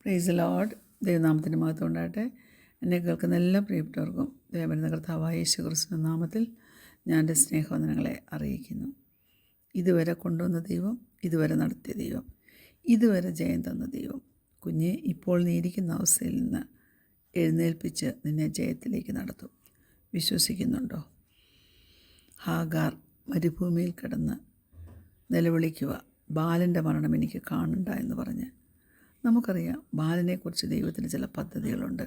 Praise Lord. ദൈവനാമത്തിൻ്റെ മഹത്വം ഉണ്ടാകട്ടെ. എന്നെ കേൾക്കുന്ന എല്ലാ പ്രിയപ്പെട്ടവർക്കും ദൈവമരുന്ന കർത്താവായ യേശു ക്രിസ്തുവിന്റെ നാമത്തിൽ ഞാൻ എൻ്റെ സ്നേഹവന്ദനങ്ങളെ അറിയിക്കുന്നു. ഇതുവരെ കൊണ്ടുവന്ന ദൈവം, ഇതുവരെ നടത്തിയ ദൈവം, ഇതുവരെ ജയം തന്ന ദൈവം, കുഞ്ഞെ ഇപ്പോൾ നീ ഇരിക്കുന്ന അവസ്ഥയിൽ നിന്ന് എഴുന്നേൽപ്പിച്ച് നിന്നെ ജയത്തിലേക്ക് നടത്തും. വിശ്വസിക്കുന്നുണ്ടോ? ഹാഗാർ മരുഭൂമിയിൽ കിടന്ന് നിലവിളിക്കുക, ബാലൻ്റെ മരണം എനിക്ക് കാണണ്ട എന്ന് പറഞ്ഞ്. നമുക്കറിയാം ബാലനെക്കുറിച്ച് ദൈവത്തിന് ചില പദ്ധതികളുണ്ട്.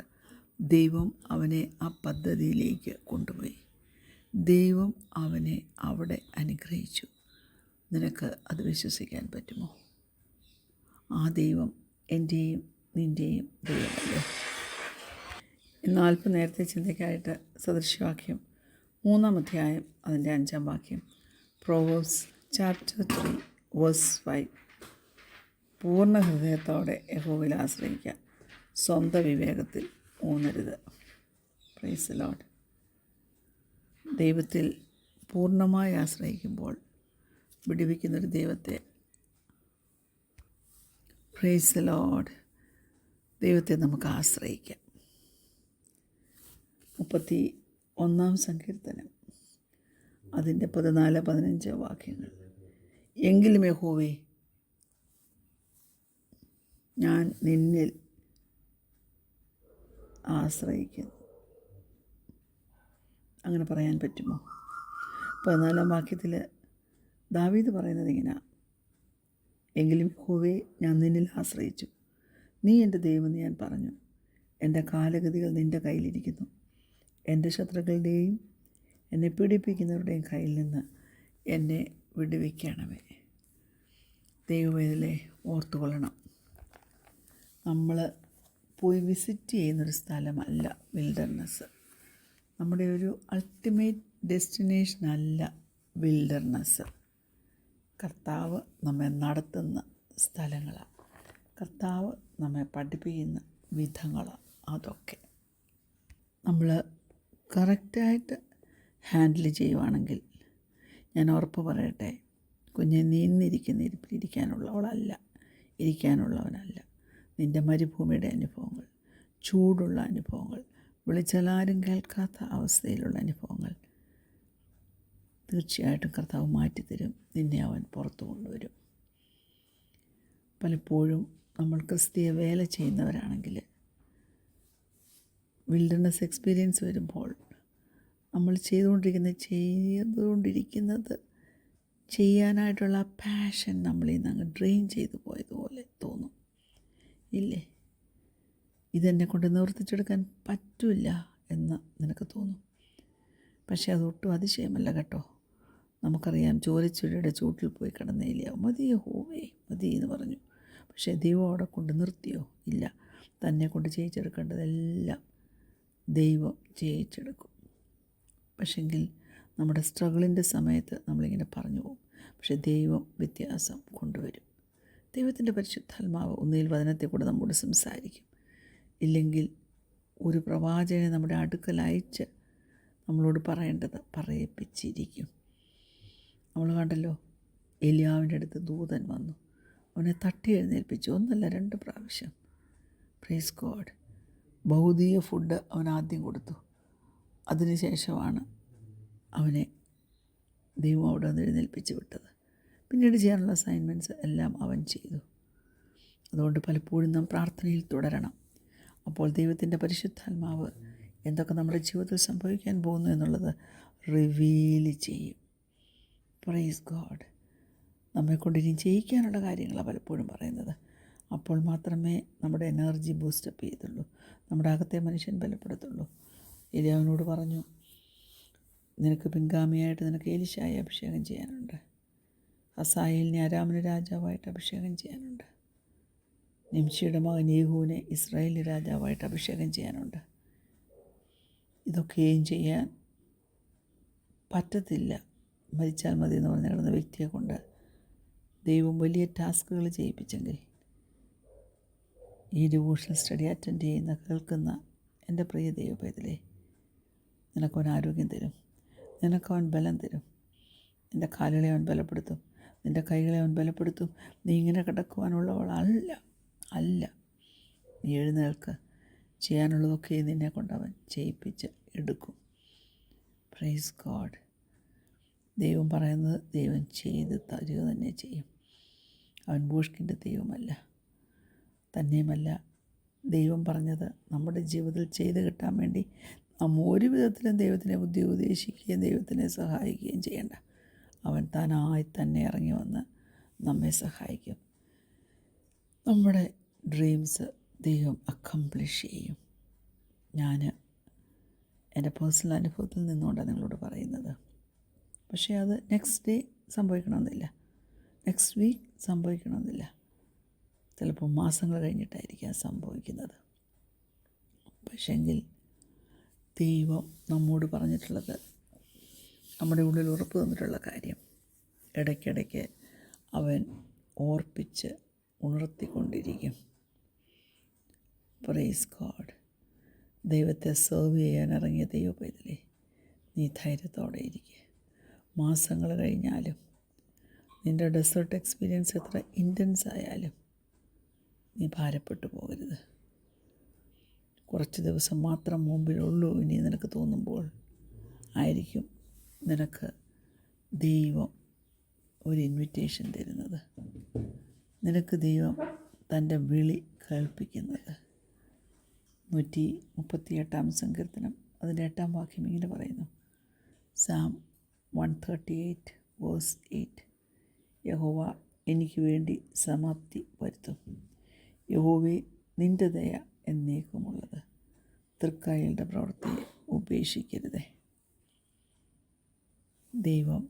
ദൈവം അവനെ ആ പദ്ധതിയിലേക്ക് കൊണ്ടുപോയി. ദൈവം അവനെ അവിടെ അനുഗ്രഹിച്ചു. നിനക്ക് അത് വിശ്വസിക്കാൻ പറ്റുമോ? ആ ദൈവം എൻ്റെയും നിൻ്റെയും ദൈവമല്ലേ. ഇന്ന് അല്പം നേരത്തെ ചിന്തയ്ക്കായിട്ട് സദൃശവാക്യം 3-ാം അധ്യായം അതിൻ്റെ 5-ാം വാക്യം, പ്രോവേർബ്സ് ചാപ്റ്റർ 3 വേഴ്സ് 5. പൂർണ്ണ ഹൃദയത്തോടെ യഹോവയിൽ ആശ്രയിക്കുക, സ്വന്തം വിവേകത്തിൽ ഊന്നരുത്. Praise the lord. ദൈവത്തിൽ പൂർണ്ണമായി ആശ്രയിക്കുമ്പോൾ വിടുവിക്കുന്നൊരു ദൈവത്തെ, പ്രൈസ് ദി ലോർഡ്, ദൈവത്തെ നമുക്ക് ആശ്രയിക്കാം. 31-ാം സങ്കീർത്തനം അതിൻ്റെ 14-15 വാക്യങ്ങൾ. എങ്കിലും യഹോവേ, ഞാൻ നിന്നിൽ ആശ്രയിക്കുന്നു. അങ്ങനെ പറയാൻ പറ്റുമോ? 14-ാം വാക്യത്തിൽ ദാവീദ് പറയുന്നത് ഇങ്ങനെ, എങ്കിലും യഹോവേ, ഞാൻ നിന്നിൽ ആശ്രയിച്ചു, നീ എൻ്റെ ദൈവമെന്ന് ഞാൻ പറഞ്ഞു. എൻ്റെ കാലഗതികൾ നിൻ്റെ കയ്യിലിരിക്കുന്നു. എൻ്റെ ശത്രുക്കളുടെയും എന്നെ പീഡിപ്പിക്കുന്നവരുടെയും കയ്യിൽ നിന്ന് എന്നെ വിടുവിക്കണമേ. ദൈവവേദനയെ ഓർത്തുകൊള്ളണം. നമ്മൾ പോയി വിസിറ്റ് ചെയ്യുന്നൊരു സ്ഥലമല്ല വിൽഡർനെസ്. നമ്മുടെ ഒരു അൾട്ടിമേറ്റ് ഡെസ്റ്റിനേഷനല്ല വിൽഡർനെസ്. കർത്താവ് നമ്മെ നടത്തുന്ന സ്ഥലങ്ങളാണ്, കർത്താവ് നമ്മെ പഠിപ്പിക്കുന്ന വിധങ്ങളാണ്. അതൊക്കെ നമ്മൾ കറക്റ്റായിട്ട് ഹാൻഡിൽ ചെയ്യുവാണെങ്കിൽ, ഞാൻ ഉറപ്പ് പറയട്ടെ, കുഞ്ഞെ, നീന്നിരിക്കുന്ന ഇരിപ്പിലിരിക്കാനുള്ളവളല്ല, ഇരിക്കാനുള്ളവനല്ല. നിൻ്റെ മരുഭൂമിയുടെ അനുഭവങ്ങൾ, ചൂടുള്ള അനുഭവങ്ങൾ, വിളിച്ചാലാരും കേൾക്കാത്ത അവസ്ഥയിലുള്ള അനുഭവങ്ങൾ തീർച്ചയായിട്ടും കർത്താവ് മാറ്റിത്തരും. നിന്നെ അവൻ പുറത്തു കൊണ്ടുവരും. പലപ്പോഴും നമ്മൾ ക്രിസ്തീയ വേല ചെയ്യുന്നവരാണെങ്കിൽ വിൽഡർനെസ് എക്സ്പീരിയൻസ് വരുമ്പോൾ നമ്മൾ ചെയ്തുകൊണ്ടിരിക്കുന്നത് ചെയ്യാനായിട്ടുള്ള പാഷൻ നമ്മളിൽ നിന്ന് അങ്ങ് ഡ്രെയിൻ ചെയ്തു പോയതുപോലെ തോന്നും. ഇല്ലേ? ഇതെന്നെ കൊണ്ട് നിവർത്തിച്ചെടുക്കാൻ പറ്റില്ല എന്ന് നിനക്ക് തോന്നും. പക്ഷേ അതൊട്ടും അതിശയമല്ല കേട്ടോ. നമുക്കറിയാം, ചോരച്ചുഴയുടെ ചൂട്ടിൽ പോയി കിടന്ന ഏലിയാവ് മതി യഹോവേ മതി എന്ന് പറഞ്ഞു. പക്ഷേ ദൈവം അവിടെ കൊണ്ട് നിർത്തിയോ? ഇല്ല. തന്നെ കൊണ്ട് ജയിച്ചെടുക്കേണ്ടതെല്ലാം ദൈവം ജയിച്ചെടുക്കും. പക്ഷെങ്കിൽ നമ്മുടെ സ്ട്രഗിളിൻ്റെ സമയത്ത് നമ്മളിങ്ങനെ പറഞ്ഞു പോകും. പക്ഷേ ദൈവം വ്യത്യാസം കൊണ്ടുവരും. ദൈവത്തിൻ്റെ പരിശുദ്ധാത്മാവ് ഒന്നുകിൽ വചനത്തെ കൂടെ നമ്മോട് സംസാരിക്കും, ഇല്ലെങ്കിൽ ഒരു പ്രവാചകനെ നമ്മുടെ അടുക്കൽ അയച്ച് നമ്മളോട് പറയേണ്ടത് പറയിപ്പിച്ചിരിക്കും. നമ്മൾ കണ്ടല്ലോ, ഏലിയാവിൻ്റെ അടുത്ത് ദൂതൻ വന്നു, അവനെ തട്ടി എഴുന്നേൽപ്പിച്ചു. 1 അല്ല 2 പ്രാവശ്യം. Praise God. ഭൗതിക ഫുഡ് അവൻ ആദ്യം കൊടുത്തു. അതിനുശേഷമാണ് അവനെ ദൈവം അവിടെ നിന്ന് എഴുന്നേൽപ്പിച്ച് വിട്ടത്. പിന്നീട് ചെയ്യാനുള്ള അസൈൻമെൻറ്റ്സ് എല്ലാം അവൻ ചെയ്തു. അതുകൊണ്ട് പലപ്പോഴും നാം പ്രാർത്ഥനയിൽ തുടരണം. അപ്പോൾ ദൈവത്തിൻ്റെ പരിശുദ്ധാത്മാവ് എന്തൊക്കെ നമ്മുടെ ജീവിതത്തിൽ സംഭവിക്കാൻ പോകുന്നു എന്നുള്ളത് റിവീൽ ചെയ്യും. Praise God. നമ്മെക്കൊണ്ട് ഇനി ജയിക്കാനുള്ള കാര്യങ്ങളാണ് പലപ്പോഴും പറയുന്നത്. അപ്പോൾ മാത്രമേ നമ്മുടെ എനർജി ബൂസ്റ്റപ്പ് ചെയ്തുള്ളൂ, നമ്മുടെ അകത്തെ മനുഷ്യൻ ബലപ്പെടുത്തുള്ളൂ. ഏലിയാവിനോട് പറഞ്ഞു, നിനക്ക് പിൻഗാമിയായിട്ട് നിനക്ക് എലീശായെ അഭിഷേകം ചെയ്യാനുണ്ട്. ഹസായേലിനെ അരാമിന് രാജാവായിട്ട് അഭിഷേകം ചെയ്യാനുണ്ട്. നിംശിയുടെ മകൻ യേഹൂവിനെ ഇസ്രായേലിന് രാജാവായിട്ട് അഭിഷേകം ചെയ്യാനുണ്ട്. ഇതൊക്കെയും ചെയ്യാൻ പറ്റത്തില്ല, മരിച്ചാൽ മതി എന്ന് പറഞ്ഞ് കിടന്ന വ്യക്തിയെ കൊണ്ട് ദൈവം വലിയ ടാസ്കുകൾ ചെയ്യിപ്പിച്ചെങ്കിൽ, ഈ ഡിവോഷണൽ സ്റ്റഡി അറ്റൻഡ് ചെയ്യുന്ന കേൾക്കുന്ന എൻ്റെ പ്രിയ ദൈവപൈതലേ, നിനക്കവൻ ആരോഗ്യം തരും, നിനക്കവൻ ബലം തരും. നിൻ്റെ കാലുകളെ അവൻ ബലപ്പെടുത്തും, നിൻ്റെ കൈകളെ അവൻ ബലപ്പെടുത്തും. നീ ഇങ്ങനെ കിടക്കുവാനുള്ളവളല്ല. നീ എഴുന്നേൽക്ക്, ചെയ്യാനുള്ളതൊക്കെ നിന്നെ കൊണ്ട് അവൻ ചെയ്യിപ്പിച്ച് എടുക്കും. Praise God. ദൈവം പറയുന്നത് ദൈവം ചെയ്ത് തരിക തന്നെ ചെയ്യും. അവൻ ബോഷ്കിൻ്റെ ദൈവമല്ല. തന്നെയുമല്ല, ദൈവം പറഞ്ഞത് നമ്മുടെ ജീവിതത്തിൽ ചെയ്ത് കിട്ടാൻ വേണ്ടി നാം ഒരു വിധത്തിലും ദൈവത്തിനെ ബുദ്ധി ഉപദേശിക്കുകയും ദൈവത്തിനെ സഹായിക്കുകയും ചെയ്യേണ്ട. അവൻ താനായി തന്നെ ഇറങ്ങി വന്ന് നമ്മെ സഹായിക്കും. നമ്മുടെ ഡ്രീംസ് ദൈവം അക്കംപ്ലിഷ് ചെയ്യും. ഞാൻ എൻ്റെ പേഴ്സണൽ അനുഭവത്തിൽ നിന്നുകൊണ്ടാണ് നിങ്ങളോട് പറയുന്നത്. പക്ഷേ അത് നെക്സ്റ്റ് ഡേ സംഭവിക്കണമെന്നില്ല, നെക്സ്റ്റ് വീക്ക് സംഭവിക്കണമെന്നില്ല. ചിലപ്പോൾ മാസങ്ങൾ കഴിഞ്ഞിട്ടായിരിക്കാം സംഭവിക്കുന്നത്. പക്ഷെങ്കിൽ ദൈവം നമ്മോട് പറഞ്ഞിട്ടുള്ളത്, നമ്മുടെ ഉള്ളിൽ ഉറപ്പ് തന്നിട്ടുള്ള കാര്യം ഇടയ്ക്കിടയ്ക്ക് അവൻ ഓർപ്പിച്ച് ഉണർത്തിക്കൊണ്ടിരിക്കും. Praise God. ദൈവത്തെ സെർവ് ചെയ്യാൻ ഇറങ്ങിയ ദൈവ പൈതലേ, നീ ധൈര്യത്തോടെ ഇരിക്കുക. മാസങ്ങൾ കഴിഞ്ഞാലും നിൻ്റെ ഡെസേർട്ട് എക്സ്പീരിയൻസ് എത്ര ഇൻറ്റൻസ് ആയാലും നീ ഭാരപ്പെട്ടു പോകരുത്. കുറച്ച് ദിവസം മാത്രം മുമ്പിലുള്ളൂ ഇനി നിനക്ക് തോന്നുമ്പോൾ ആയിരിക്കും നിനക്ക് ദൈവം ഒരു ഇൻവിറ്റേഷൻ തരുന്നത്, നിനക്ക് ദൈവം തൻ്റെ വിളി കേൾപ്പിക്കുന്നത്. 138 സങ്കീർത്തനം അതിൻ്റെ 8 വാക്യം ഇങ്ങനെ പറയുന്നു. Psalm 138 verse 8. യഹോവ എനിക്ക് വേണ്ടി സമാപ്തി വരുത്തും. യഹോവേ, നിൻ്റെ ദയ എന്നേക്കുമുള്ളത്. തൃക്കായലിൻ്റെ പ്രവൃത്തിയെ ഉപേക്ഷിക്കരുതേ. ദൈവം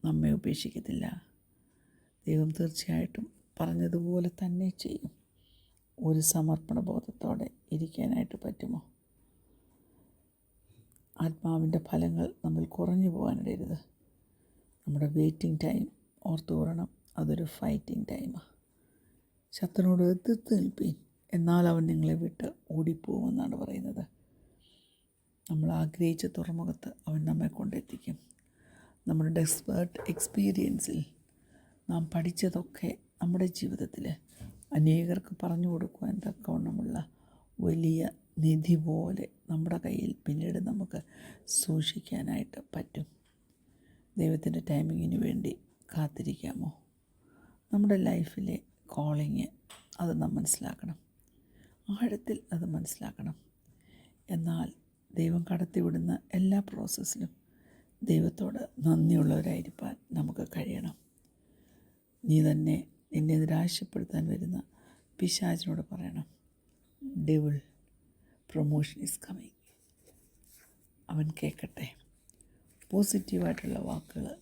നമ്മെ ഉപേക്ഷിക്കത്തില്ല. ദൈവം തീർച്ചയായിട്ടും പറഞ്ഞതുപോലെ തന്നെ ചെയ്യും. ഒരു സമർപ്പണ ബോധത്തോടെ ഇരിക്കാനായിട്ട് പറ്റുമോ? ആത്മാവിൻ്റെ ഫലങ്ങൾ നമ്മൾ കുറഞ്ഞു പോകാനിടരുത്. നമ്മുടെ വെയിറ്റിംഗ് ടൈം ഓർത്തുകൊള്ളണം, അതൊരു ഫൈറ്റിംഗ് ടൈമാണ്. ശത്രുവിനോട് എതിർത്ത് നിൽപ്പീൻ, എന്നാൽ അവൻ നിങ്ങളെ വിട്ട് ഓടിപ്പോകുമെന്നാണ് പറയുന്നത്. നമ്മൾ ആഗ്രഹിച്ച തുറമുഖത്ത് അവൻ നമ്മെ കൊണ്ടെത്തിക്കും. നമ്മുടെ ഡെസ്പേർട്ട് എക്സ്പീരിയൻസിൽ നാം പഠിച്ചതൊക്കെ നമ്മുടെ ജീവിതത്തിൽ അനേകർക്ക് പറഞ്ഞു കൊടുക്കുവാൻ തക്കവണ്ണമുള്ള വലിയ നിധി പോലെ നമ്മുടെ കയ്യിൽ പിന്നീട് നമുക്ക് സൂക്ഷിക്കാനായിട്ട് പറ്റും. ദൈവത്തിൻ്റെ ടൈമിങ്ങിന് വേണ്ടി കാത്തിരിക്കാമോ? നമ്മുടെ ലൈഫിലെ കോളിങ് അത് നാം മനസ്സിലാക്കണം, ആഴത്തിൽ അത് മനസ്സിലാക്കണം. എന്നാൽ ദൈവം കടത്തിവിടുന്ന എല്ലാ പ്രോസസ്സിലും ദൈവത്തോട് നന്ദിയുള്ളവരായിരിക്കാൻ നമുക്ക് കഴിയണം. നീ തന്നെ നിന്നെ നിരാശപ്പെടുത്താൻ വരുന്ന പിശാചിനോട് പറയണം, ഡെവിൾ, പ്രൊമോഷൻ ഈസ് കമ്മിങ്. അവൻ കേൾക്കട്ടെ. പോസിറ്റീവായിട്ടുള്ള വാക്കുകൾ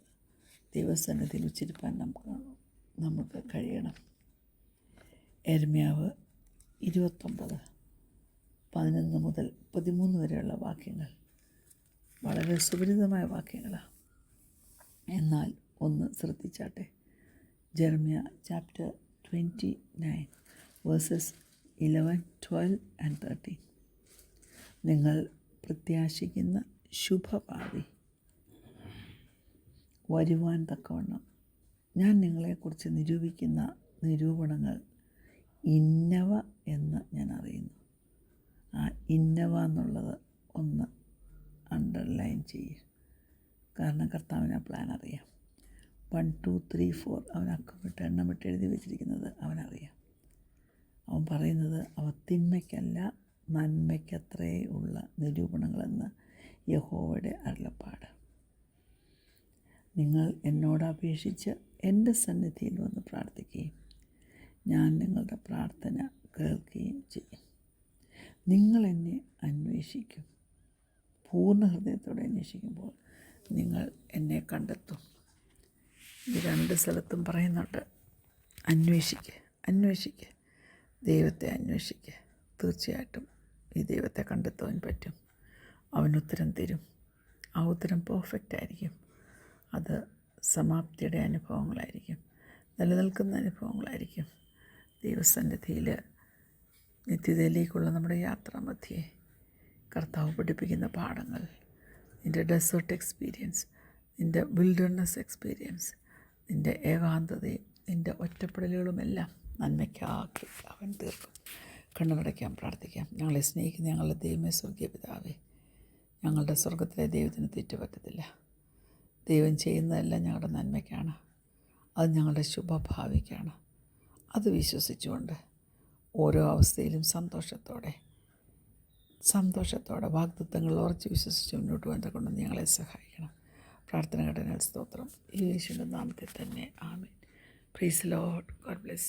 ദൈവസന്നിധിയിൽ ഉച്ചരിപ്പാൻ നമുക്ക് കഴിയണം. യെരമ്യാവ് 29:11 മുതൽ 13 വരെയുള്ള വാക്യങ്ങൾ വളരെ സുപരിതമായ വാക്യങ്ങളാണ്. എന്നാൽ ഒന്ന് ശ്രദ്ധിച്ചാട്ടെ. Jeremiah chapter 29 verses 11, 12 and 13. നിങ്ങൾ പ്രത്യാശിക്കുന്ന ശുഭഭാവി വരുവാൻ തക്കവണ്ണം ഞാൻ നിങ്ങളെക്കുറിച്ച് നിരൂപിക്കുന്ന നിരൂപണങ്ങൾ ഇന്നവ എന്ന് ഞാൻ അറിയുന്നു. ആ ഇന്നവ എന്നുള്ളത് ഒന്ന് അണ്ടർലൈൻ ചെയ്യുക. കാരണം കർത്താവിന് ആ പ്ലാൻ അറിയാം. 1, 2, 3, 4 അവൻ അക്കമിട്ട് എണ്ണമിട്ട് എഴുതി വെച്ചിരിക്കുന്നത് അവനറിയാം. അവൻ പറയുന്നത് അവ തിന്മയ്ക്കല്ല നന്മയ്ക്കത്രേ ഉള്ള നിരൂപണങ്ങളെന്ന് യഹോവയുടെ അരുളപ്പാട്. നിങ്ങൾ എന്നോട് അപേക്ഷിച്ച് എൻ്റെ സന്നിധിയിൽ വന്ന് പ്രാർത്ഥിക്കുകയും ഞാൻ നിങ്ങളുടെ പ്രാർത്ഥന കേൾക്കുകയും ചെയ്യും. നിങ്ങൾ എന്നെ അന്വേഷിക്കും. പൂർണ്ണ ഹൃദയത്തോടെ അന്വേഷിക്കുമ്പോൾ നിങ്ങൾ എന്നെ കണ്ടെത്തും. ഈ 2 സ്ഥലത്തും പറയുന്നുണ്ട്, അന്വേഷിക്കുക, ദൈവത്തെ അന്വേഷിക്കുക. തീർച്ചയായിട്ടും ഈ ദൈവത്തെ കണ്ടെത്താൻ പറ്റും. അവൻ ഉത്തരം തരും. ആ ഉത്തരം പെർഫെക്റ്റ് ആയിരിക്കും. അത് സമാപ്തിയുടെ അനുഭവങ്ങളായിരിക്കും, നിലനിൽക്കുന്ന അനുഭവങ്ങളായിരിക്കും. ദൈവസന്നിധിയിൽ നിത്യതയിലേക്കുള്ള നമ്മുടെ യാത്രാമധ്യേ കർത്താവ് പഠിപ്പിക്കുന്ന പാഠങ്ങൾ, നിൻ്റെ ഡെസേർട്ട് എക്സ്പീരിയൻസ്, നിൻ്റെ വിൽഡർനെസ് എക്സ്പീരിയൻസ്, നിൻ്റെ ഏകാന്തതയും നിൻ്റെ ഒറ്റപ്പെടലുകളുമെല്ലാം നന്മയ്ക്കാക്കി അവൻ തീർക്കും. കണ്ണുമടയ്ക്കാം, പ്രാർത്ഥിക്കാം. ഞങ്ങളെ സ്നേഹിക്കുന്ന ഞങ്ങളുടെ ദൈവമേ, സ്വർഗീയ പിതാവേ, ഞങ്ങളുടെ സ്വർഗത്തിലെ ദൈവത്തിന് തെറ്റുപറ്റത്തില്ല. ദൈവം ചെയ്യുന്നതെല്ലാം ഞങ്ങളുടെ നന്മയ്ക്കാണ്, അത് ഞങ്ങളുടെ ശുഭഭാവിക്കാണ്. അത് വിശ്വസിച്ചുകൊണ്ട് ഓരോ അവസ്ഥയിലും സന്തോഷത്തോടെ വാഗ്ദത്തങ്ങൾ ഉറച്ച് വിശ്വസിച്ച് മുന്നോട്ട് പോകാൻ കൊണ്ട് ഞങ്ങളെ സഹായിക്കണം. പ്രാർത്ഥന ഘടനയിൽ സ്തോത്രം. യേശുവിൻ്റെ നാമത്തിൽ തന്നെ amen. Praise the lord. God bless U.